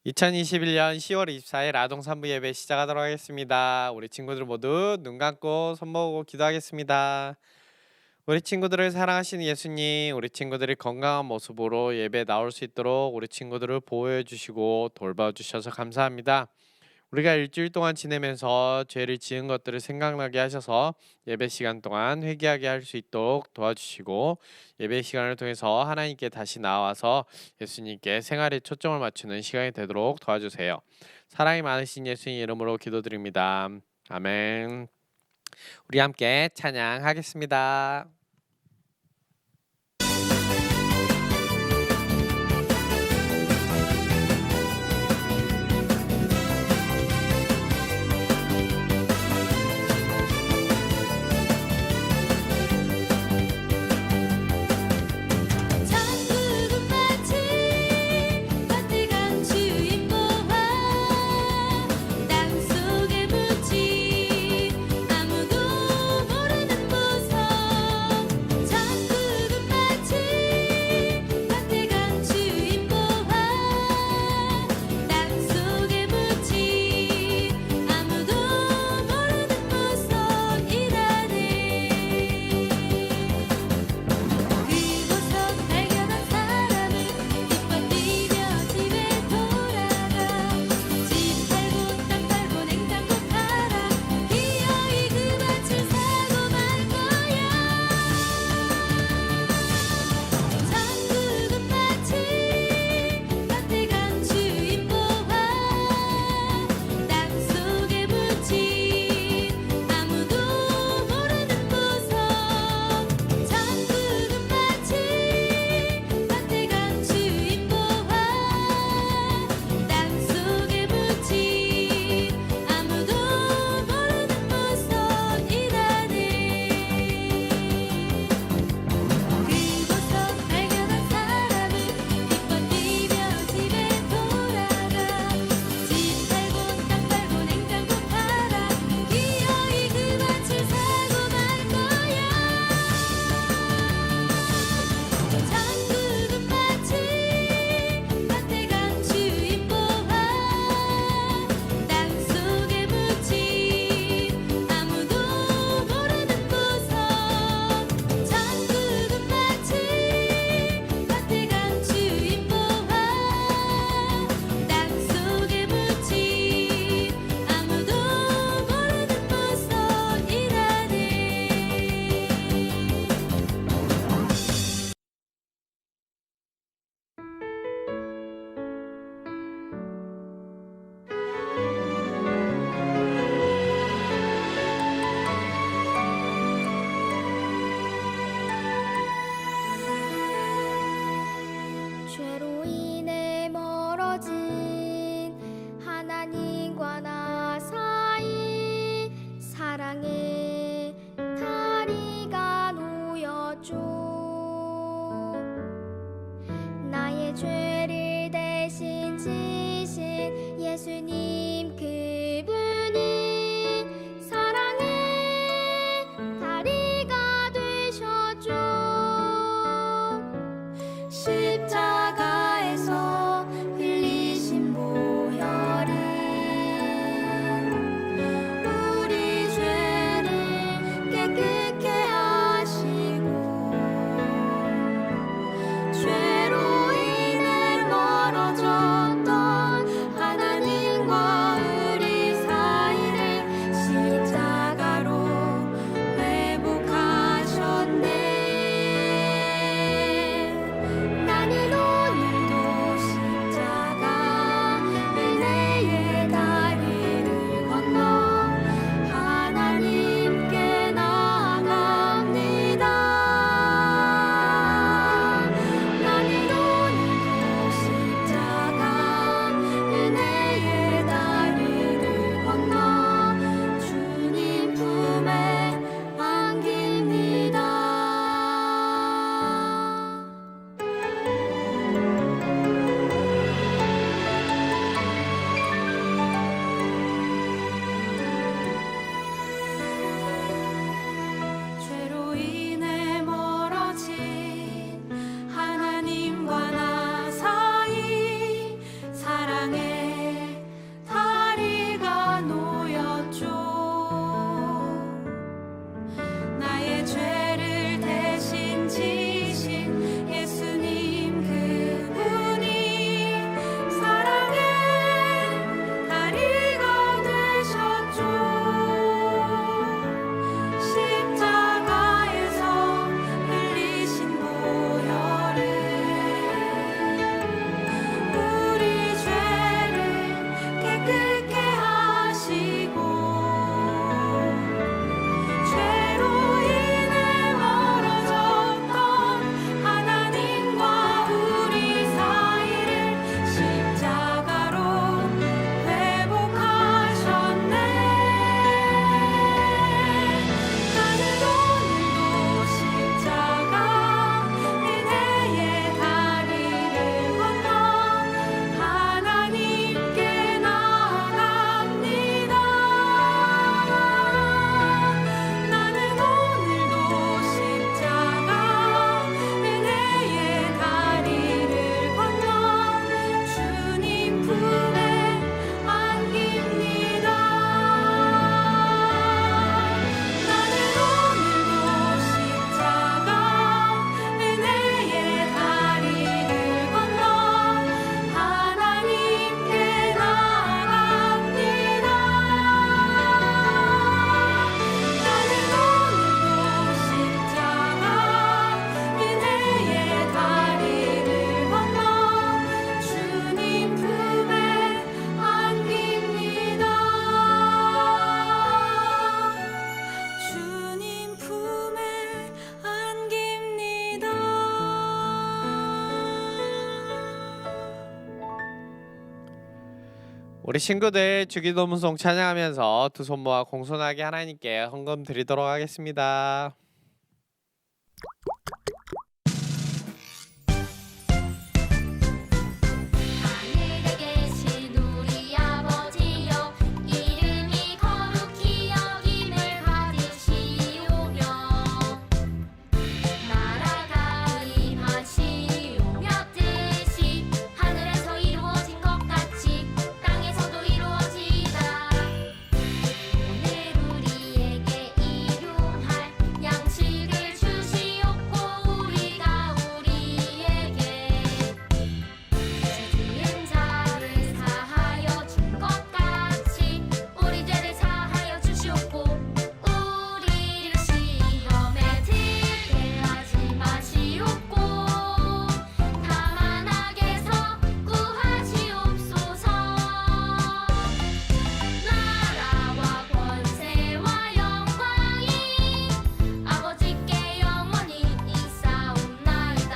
2021년 10월 24일 아동 3부 예배 시작하도록 하겠습니다. 우리 친구들 모두 눈 감고 손 모으고 기도하겠습니다. 우리 친구들을 사랑하시는 예수님, 우리 친구들이 건강한 모습으로 예배에 나올 수 있도록 우리 친구들을 보호해 주시고 돌봐주셔서 감사합니다. 우리가 일주일 동안 지내면서 죄를 지은 것들을 생각나게 하셔서 예배 시간 동안 회개하게 할 수 있도록 도와주시고, 예배 시간을 통해서 하나님께 다시 나와서 예수님께 생활에 초점을 맞추는 시간이 되도록 도와주세요. 사랑이 많으신 예수님 이름으로 기도드립니다. 아멘. 우리 함께 찬양하겠습니다. 죄로 인해 멀어진 하나님과 나 사이 사랑의 다리가 놓였죠. 나의 죄를 대신 지신 예수님 그분이 사랑의 다리가 되셨죠. 십자가에서 흘리신 보혈은 우리 죄를 깨끗게 하시고 죄로 인해 멀어졌던 하나님과 우리 친구들 주기도문송 찬양하면서 두 손 모아 공손하게 하나님께 헌금 드리도록 하겠습니다. 하늘에 계신 우리 아버지여 이름이 거룩히 여김을 받으시오며 나라가 임하시오며 뜻이 하늘에서 이루어진 것 같이 땅에서도 이루어지이다. 오늘 우리에게 일용할 양식을 주시옵고 우리가 우리에게 지은 자를 사하여 준 것 같이 우리 죄를 사하여 주시옵고 우리를 시험에 들게 하지 마시옵고 다만 악에서 구하시옵소서. 나라와 권세와 영광이 아버지께 영원히 있사옵나이다.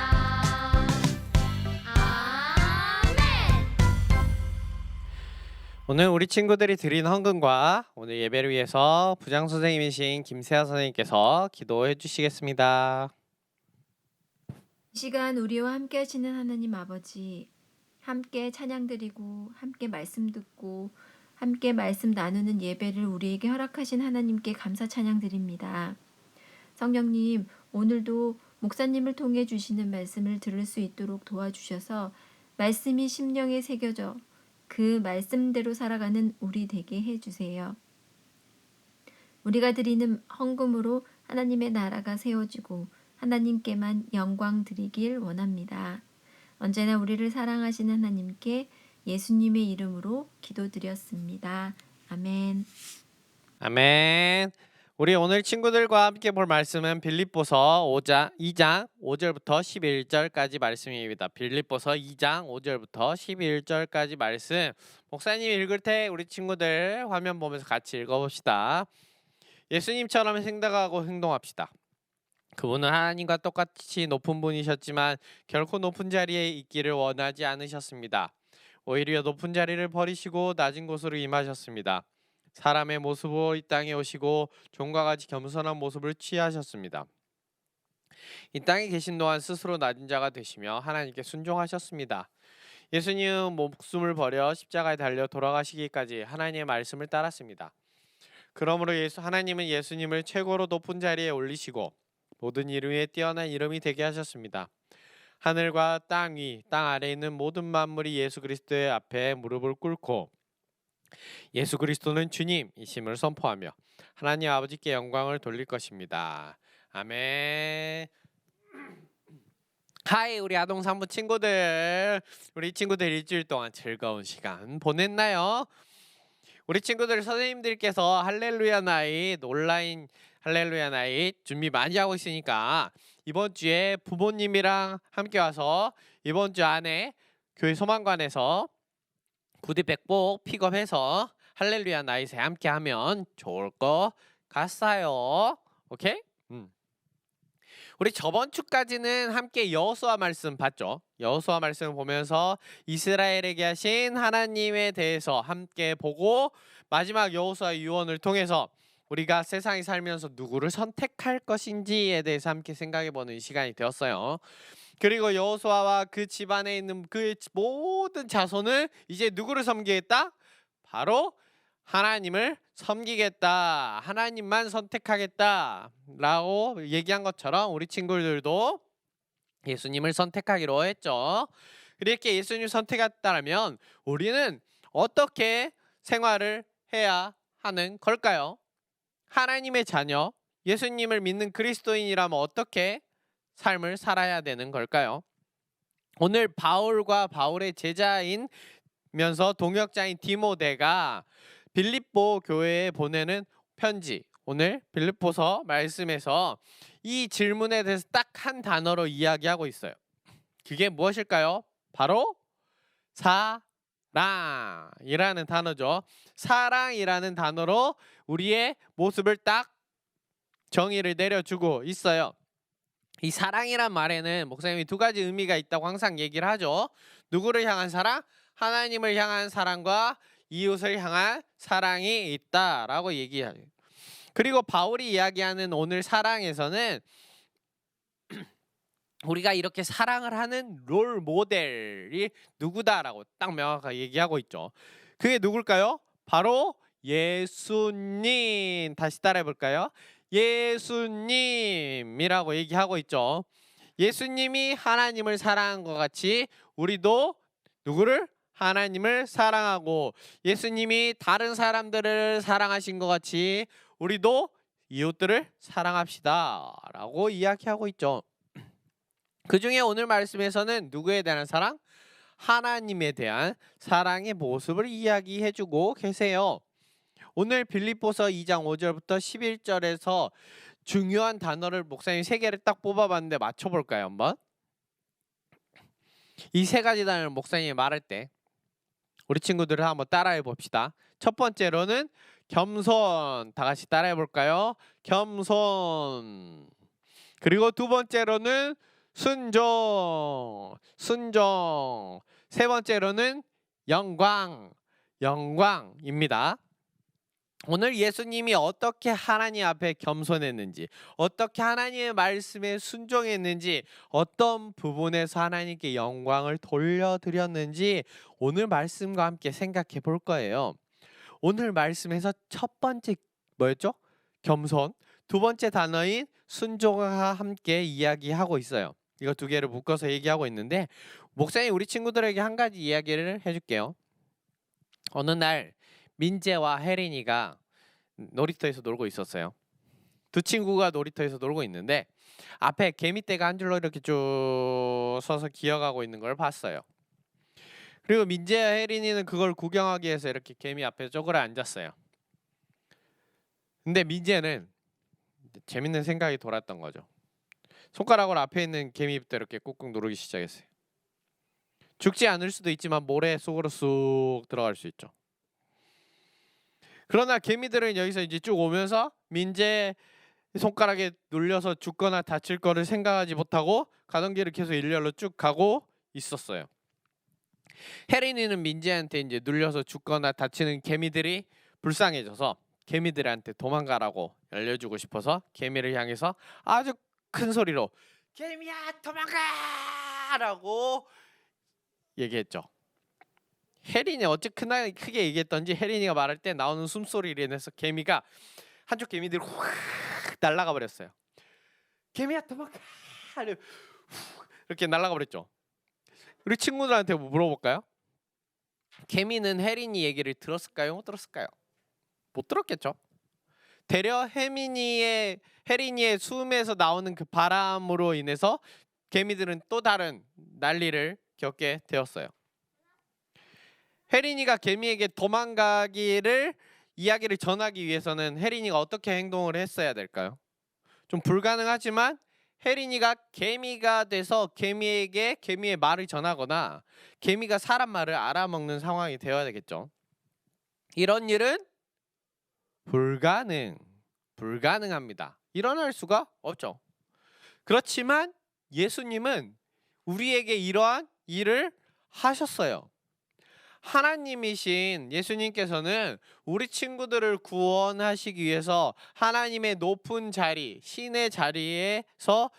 아멘. 오늘 우리 친구들이 드린 헌금과 오늘 예배를 위해서 부장 선생님이신 김세아 선생님께서 기도해 주시겠습니다. 이 시간 우리와 함께 하시는 하나님 아버지, 함께 찬양 드리고 함께 말씀 듣고 함께 말씀 나누는 예배를 우리에게 허락하신 하나님께 감사 찬양 드립니다. 성령님, 오늘도 목사님을 통해 주시는 말씀을 들을 수 있도록 도와주셔서 말씀이 심령에 새겨져 그 말씀대로 살아가는 우리 되게 해주세요. 우리가 드리는 헌금으로 하나님의 나라가 세워지고 하나님께만 영광 드리길 원합니다. 언제나 우리를 사랑하시는 하나님께 예수님의 이름으로 기도드렸습니다. 아멘. 아멘. 우리 오늘 친구들과 함께 볼 말씀은 빌립보서 2장 5절부터 11절까지 말씀입니다. 빌립보서 2장 5절부터 11절까지 말씀. 목사님이 읽을 때 우리 친구들 화면 보면서 같이 읽어봅시다. 예수님처럼 생각하고 행동합시다. 그분은 하나님과 똑같이 높은 분이셨지만 결코 높은 자리에 있기를 원하지 않으셨습니다. 오히려 높은 자리를 버리시고 낮은 곳으로 임하셨습니다. 사람의 모습으로 이 땅에 오시고 종과 같이 겸손한 모습을 취하셨습니다. 이 땅에 계신 동안 스스로 낮은 자가 되시며 하나님께 순종하셨습니다. 예수님은 목숨을 버려 십자가에 달려 돌아가시기까지 하나님의 말씀을 따랐습니다. 그러므로 하나님은 예수님을 최고로 높은 자리에 올리시고 모든 이름 위에 뛰어난 이름이 되게 하셨습니다. 하늘과 땅 위, 땅 아래에 있는 모든 만물이 예수 그리스도의 앞에 무릎을 꿇고 예수 그리스도는 주님이심을 선포하며 하나님 아버지께 영광을 돌릴 것입니다. 아멘. 하이 우리 아동산부 친구들, 우리 친구들 일주일 동안 즐거운 시간 보냈나요? 우리 친구들 선생님들께서 할렐루야 나잇 온라인 할렐루야 나잇 준비 많이 하고 있으니까 이번 주에 부모님이랑 함께 와서 이번 주 안에 교회 소망관에서 구디 백복 픽업해서 할렐루야 나잇에 함께 하면 좋을 것 같아요. 오케이? 우리 저번 주까지는 함께 여호수아 말씀 봤죠. 여호수아 말씀을 보면서 이스라엘에게 하신 하나님에 대해서 함께 보고 마지막 여호수아 유언을 통해서 우리가 세상에 살면서 누구를 선택할 것인지에 대해서 함께 생각해보는 시간이 되었어요. 그리고 여호수아와 그 집안에 있는 그 모든 자손을 이제 누구를 섬기겠다? 바로 하나님을 섬기겠다. 하나님만 선택하겠다 라고 얘기한 것처럼 우리 친구들도 예수님을 선택하기로 했죠. 이렇게 예수님을 선택했다면 우리는 어떻게 생활을 해야 하는 걸까요? 하나님의 자녀, 예수님을 믿는 그리스도인이라면 어떻게 삶을 살아야 되는 걸까요? 오늘 바울과 바울의 제자이면서 동역자인 디모데가 빌립보 교회에 보내는 편지, 오늘 빌립보서 말씀에서 이 질문에 대해서 딱 한 단어로 이야기하고 있어요. 그게 무엇일까요? 바로 사랑이라는 단어죠. 사랑이라는 단어로 우리의 모습을 딱 정의를 내려주고 있어요. 이 사랑이란 말에는 목사님이 두 가지 의미가 있다고 항상 얘기를 하죠. 누구를 향한 사랑? 하나님을 향한 사랑과 이웃을 향한 사랑이 있다라고 얘기해요. 그리고 바울이 이야기하는 오늘 사랑에서는 우리가 이렇게 사랑을 하는 롤 모델이 누구다라고 딱 명확하게 얘기하고 있죠. 그게 누굴까요? 바로 예수님. 다시 따라해 볼까요? 예수님이라고 얘기하고 있죠. 예수님이 하나님을 사랑한 것 같이 우리도 누구를? 하나님을 사랑하고, 예수님이 다른 사람들을 사랑하신 것 같이 우리도 이웃들을 사랑합시다 라고 이야기하고 있죠. 그 중에 오늘 말씀에서는 누구에 대한 사랑? 하나님에 대한 사랑의 모습을 이야기해주고 계세요. 오늘 빌립보서 2장 5절부터 11절에서 중요한 단어를 목사님 3개를 딱 뽑아봤는데 맞춰볼까요 한번? 이 3가지 단어를 목사님이 말할 때 우리 친구들을 한번 따라해 봅시다. 첫 번째로는 겸손. 다 같이 따라해 볼까요? 겸손. 그리고 두 번째로는 순종. 세 번째로는 영광입니다. 오늘 예수님이 어떻게 하나님 앞에 겸손했는지, 어떻게 하나님의 말씀에 순종했는지, 어떤 부분에서 하나님께 영광을 돌려드렸는지 오늘 말씀과 함께 생각해 볼 거예요. 오늘 말씀에서 첫 번째 뭐였죠? 겸손. 두 번째 단어인 순종과 함께 이야기하고 있어요. 이거 2개를 묶어서 얘기하고 있는데 목사님 우리 친구들에게 한 가지 이야기를 해줄게요. 어느 날 민재와 혜린이가 놀이터에서 놀고 있었어요. 두 친구가 놀이터에서 놀고 있는데 앞에 개미떼가 한 줄로 이렇게 쭉 서서 기어가고 있는 걸 봤어요. 그리고 민재와 혜린이는 그걸 구경하기 위해서 이렇게 개미 앞에 쪼그려 앉았어요. 근데 민재는 재밌는 생각이 돌았던 거죠. 손가락으로 앞에 있는 개미 입도 이렇게 꾹꾹 누르기 시작했어요. 죽지 않을 수도 있지만 모래 속으로 쑥 들어갈 수 있죠. 그러나 개미들은 여기서 이제 쭉 오면서 민재 손가락에 눌려서 죽거나 다칠 거를 생각하지 못하고 가던 길을 계속 일렬로 쭉 가고 있었어요. 혜린이는 민재한테 이제 눌려서 죽거나 다치는 개미들이 불쌍해져서 개미들한테 도망가라고 알려주고 싶어서 개미를 향해서 아주 큰 소리로 개미야 도망가라고 얘기했죠. 혜린이 어찌 크게 얘기했던지 혜린이가 말할 때 나오는 숨소리를 인해서 개미가 한쪽 개미들이 확 날아가 버렸어요. 개미야 도망가 이렇게 날아가 버렸죠. 우리 친구들한테 물어볼까요? 개미는 혜린이 얘기를 들었을까요? 못 들었을까요? 못 들었겠죠. 되려 혜린이의 숨에서 나오는 그 바람으로 인해서 개미들은 또 다른 난리를 겪게 되었어요. 혜린이가 개미에게 도망가기를 이야기를 전하기 위해서는 혜린이가 어떻게 행동을 했어야 될까요? 좀 불가능하지만 혜린이가 개미가 돼서 개미에게 개미의 말을 전하거나 개미가 사람 말을 알아먹는 상황이 되어야 되겠죠. 이런 일은 불가능합니다. 일어날 수가 없죠. 그렇지만 예수님은 우리에게 이러한 일을 하셨어요. 하나님이신 예수님께서는 우리 친구들을 구원하시기 위해서 하나님의 높은 자리, 신의 자리에서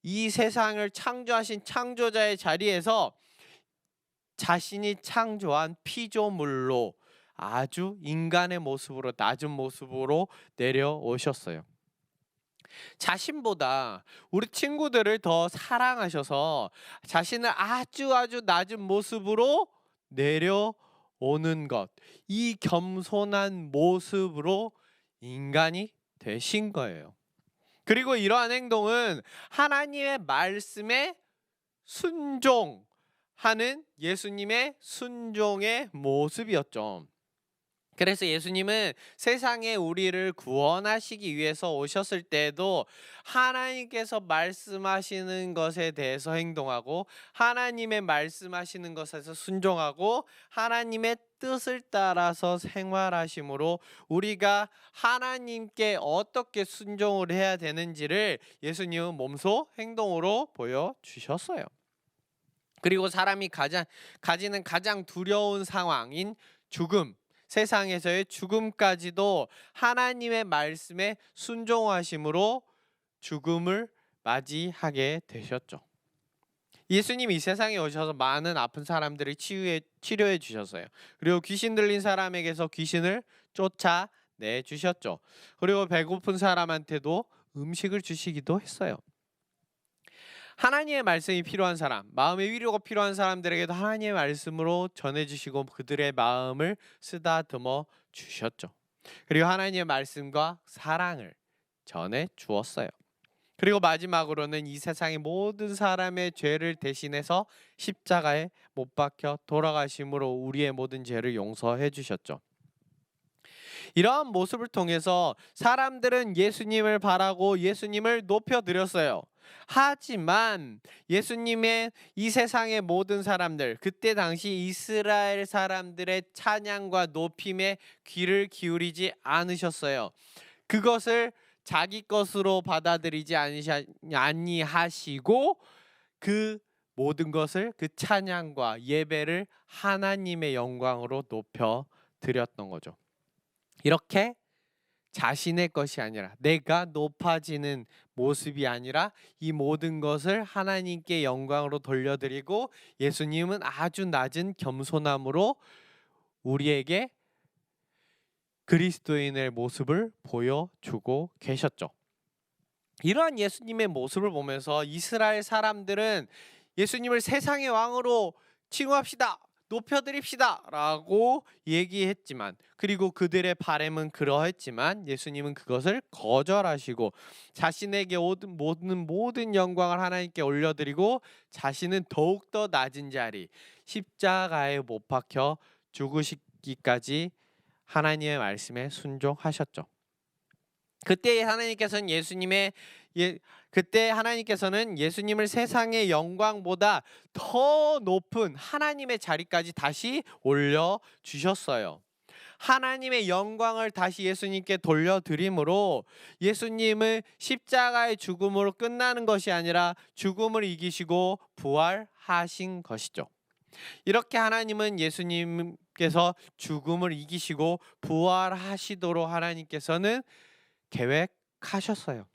이 세상을 창조하신 창조자의 자리에서 자신이 창조한 피조물로 아주 인간의 모습으로 낮은 모습으로 내려오셨어요. 자신보다 우리 친구들을 더 사랑하셔서 자신을 아주 낮은 모습으로 내려오는 것, 이 겸손한 모습으로 인간이 되신 거예요. 그리고 이러한 행동은 하나님의 말씀에 순종하는 예수님의 순종의 모습이었죠. 그래서 예수님은 세상에 우리를 구원하시기 위해서 오셨을 때에도 하나님께서 말씀하시는 것에 대해서 행동하고 하나님의 말씀하시는 것에서 순종하고 하나님의 뜻을 따라서 생활하심으로 우리가 하나님께 어떻게 순종을 해야 되는지를 예수님은 몸소 행동으로 보여주셨어요. 그리고 사람이 가지는 가장 두려운 상황인 죽음, 세상에서의 죽음까지도 하나님의 말씀에 순종하심으로 죽음을 맞이하게 되셨죠. 예수님이 이 세상에 오셔서 많은 아픈 사람들을 치료해 주셨어요. 그리고 귀신 들린 사람에게서 귀신을 쫓아내 주셨죠. 그리고 배고픈 사람한테도 음식을 주시기도 했어요. 하나님의 말씀이 필요한 사람, 마음의 위로가 필요한 사람들에게도 하나님의 말씀으로 전해주시고 그들의 마음을 쓰다듬어 주셨죠. 그리고 하나님의 말씀과 사랑을 전해 주었어요. 그리고 마지막으로는 이 세상의 모든 사람의 죄를 대신해서 십자가에 못 박혀 돌아가심으로 우리의 모든 죄를 용서해 주셨죠. 이러한 모습을 통해서 사람들은 예수님을 바라고 예수님을 높여드렸어요. 하지만 예수님의 이 세상의 모든 사람들, 그때 당시 이스라엘 사람들의 찬양과 높임에 귀를 기울이지 않으셨어요. 그것을 자기 것으로 받아들이지 아니하시고 그 모든 것을, 그 찬양과 예배를 하나님의 영광으로 높여 드렸던 거죠. 이렇게 자신의 것이 아니라, 내가 높아지는 모습이 아니라 이 모든 것을 하나님께 영광으로 돌려드리고, 예수님은 아주 낮은 겸손함으로 우리에게 그리스도인의 모습을 보여주고 계셨죠. 이러한 예수님의 모습을 보면서 이스라엘 사람들은 예수님을 세상의 왕으로 칭호합시다, 높여드립시다 라고 얘기했지만, 그리고 그들의 바람은 그러했지만 예수님은 그것을 거절하시고 자신에게 모든 영광을 하나님께 올려드리고 자신은 더욱더 낮은 자리, 십자가에 못 박혀 죽으시기까지 하나님의 말씀에 순종하셨죠. 그때 하나님께서는 예수님을 세상의 영광보다 더 높은 하나님의 자리까지 다시 올려 주셨어요. 하나님의 영광을 다시 예수님께 돌려드림으로 예수님은 십자가의 죽음으로 끝나는 것이 아니라 죽음을 이기시고 부활하신 것이죠. 이렇게 하나님은 예수님께서 죽음을 이기시고 부활하시도록 하나님께서는 계획하셨어요.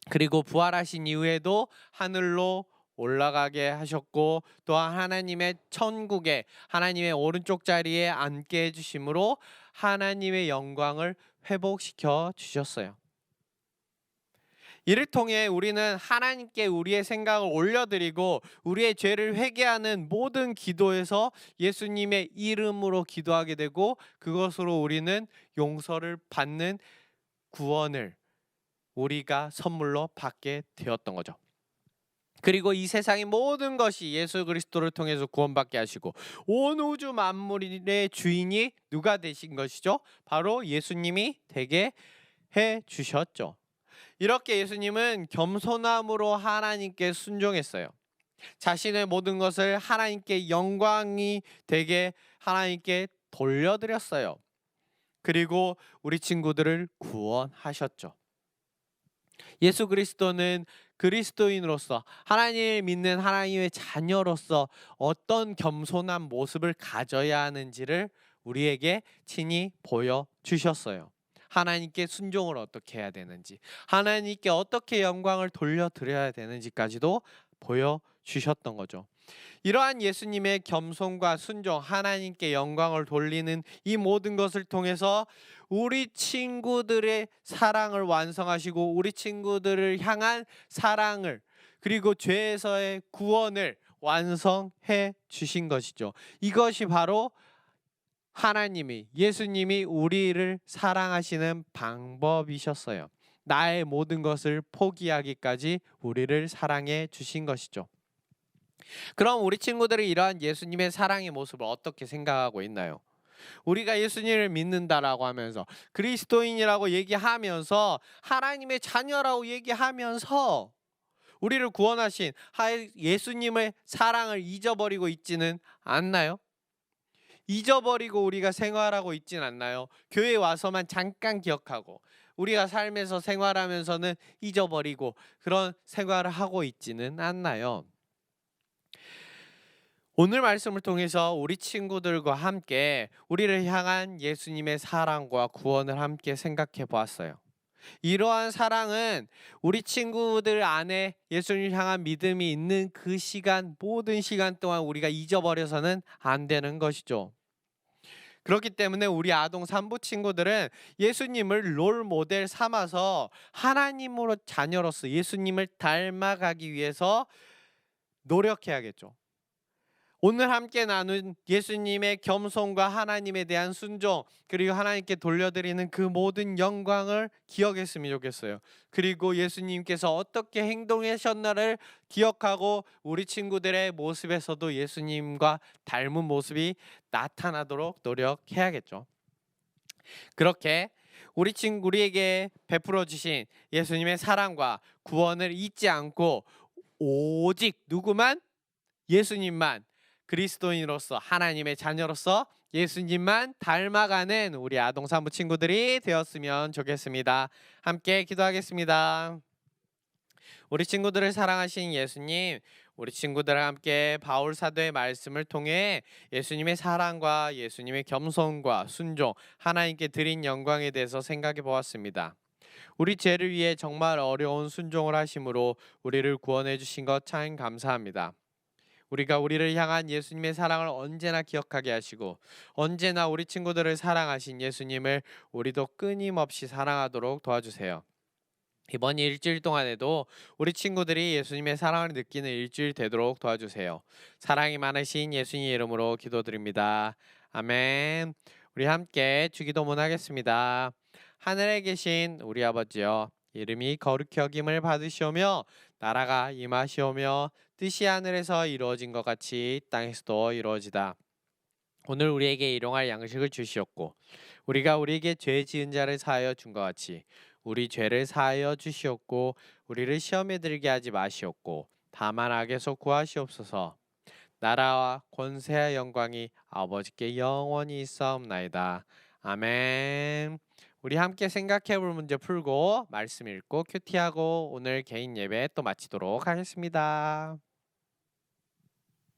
그리고 부활하신 이후에도 하늘로 올라가게 하셨고, 또한 하나님의 천국에, 하나님의 오른쪽 자리에 앉게 해주심으로 하나님의 영광을 회복시켜 주셨어요. 이를 통해 우리는 하나님께 우리의 생각을 올려드리고 우리의 죄를 회개하는 모든 기도에서 예수님의 이름으로 기도하게 되고, 그것으로 우리는 용서를 받는 구원을 우리가 선물로 받게 되었던 거죠. 그리고 이 세상의 모든 것이 예수 그리스도를 통해서 구원받게 하시고 온 우주 만물의 주인이 누가 되신 것이죠? 바로 예수님이 되게 해 주셨죠. 이렇게 예수님은 겸손함으로 하나님께 순종했어요. 자신의 모든 것을 하나님께 영광이 되게 하나님께 돌려드렸어요. 그리고 우리 친구들을 구원하셨죠. 예수 그리스도는 그리스도인으로서, 하나님을 믿는 하나님의 자녀로서 어떤 겸손한 모습을 가져야 하는지를 우리에게 친히 보여주셨어요. 하나님께 순종을 어떻게 해야 되는지, 하나님께 어떻게 영광을 돌려드려야 되는지까지도 보여주셨던 거죠. 이러한 예수님의 겸손과 순종, 하나님께 영광을 돌리는 이 모든 것을 통해서 우리 친구들의 사랑을 완성하시고 우리 친구들을 향한 사랑을, 그리고 죄에서의 구원을 완성해 주신 것이죠. 이것이 바로 하나님이, 예수님이 우리를 사랑하시는 방법이셨어요. 나의 모든 것을 포기하기까지 우리를 사랑해 주신 것이죠. 그럼 우리 친구들이 이러한 예수님의 사랑의 모습을 어떻게 생각하고 있나요? 우리가 예수님을 믿는다라고 하면서, 그리스도인이라고 얘기하면서, 하나님의 자녀라고 얘기하면서 우리를 구원하신 예수님의 사랑을 잊어버리고 있지는 않나요? 잊어버리고 우리가 생활하고 있진 않나요? 교회에 와서만 잠깐 기억하고 우리가 삶에서 생활하면서는 잊어버리고 그런 생활을 하고 있지는 않나요? 오늘 말씀을 통해서 우리 친구들과 함께 우리를 향한 예수님의 사랑과 구원을 함께 생각해 보았어요. 이러한 사랑은 우리 친구들 안에 예수님을 향한 믿음이 있는 그 시간, 모든 시간 동안 우리가 잊어버려서는 안 되는 것이죠. 그렇기 때문에 우리 아동 산부 친구들은 예수님을 롤 모델 삼아서 하나님으로 자녀로서 예수님을 닮아가기 위해서 노력해야겠죠. 오늘 함께 나눈 예수님의 겸손과 하나님에 대한 순종, 그리고 하나님께 돌려드리는 그 모든 영광을 기억했으면 좋겠어요. 그리고 예수님께서 어떻게 행동하셨나를 기억하고 우리 친구들의 모습에서도 예수님과 닮은 모습이 나타나도록 노력해야겠죠. 그렇게 우리에게 베풀어 주신 예수님의 사랑과 구원을 잊지 않고 오직 누구만? 예수님만, 그리스도인으로서 하나님의 자녀로서 예수님만 닮아가는 우리 아동 산부 친구들이 되었으면 좋겠습니다. 함께 기도하겠습니다. 우리 친구들을 사랑하신 예수님, 우리 친구들과 함께 바울 사도의 말씀을 통해 예수님의 사랑과 예수님의 겸손과 순종, 하나님께 드린 영광에 대해서 생각해 보았습니다. 우리 죄를 위해 정말 어려운 순종을 하심으로 우리를 구원해 주신 것 참 감사합니다. 우리가 우리를 향한 예수님의 사랑을 언제나 기억하게 하시고 언제나 우리 친구들을 사랑하신 예수님을 우리도 끊임없이 사랑하도록 도와주세요. 이번 일주일 동안에도 우리 친구들이 예수님의 사랑을 느끼는 일주일 되도록 도와주세요. 사랑이 많으신 예수님 이름으로 기도드립니다. 아멘. 우리 함께 주기도문 하겠습니다. 하늘에 계신 우리 아버지여, 이름이 거룩히 여김을 받으시오며 나라가 임하시오며 뜻이 하늘에서 이루어진 것 같이 땅에서도 이루어지다. 오늘 우리에게 일용할 양식을 주시옵고 우리가 우리에게 죄 지은 자를 사하여 준 것 같이 우리 죄를 사하여 주시옵고 우리를 시험에 들게 하지 마시옵고 다만 악에서 구하시옵소서. 나라와 권세와 영광이 아버지께 영원히 있사옵나이다. 아멘. 우리 함께 생각해 볼 문제 풀고 말씀 읽고 큐티하고 오늘 개인 예배 또 마치도록 하겠습니다.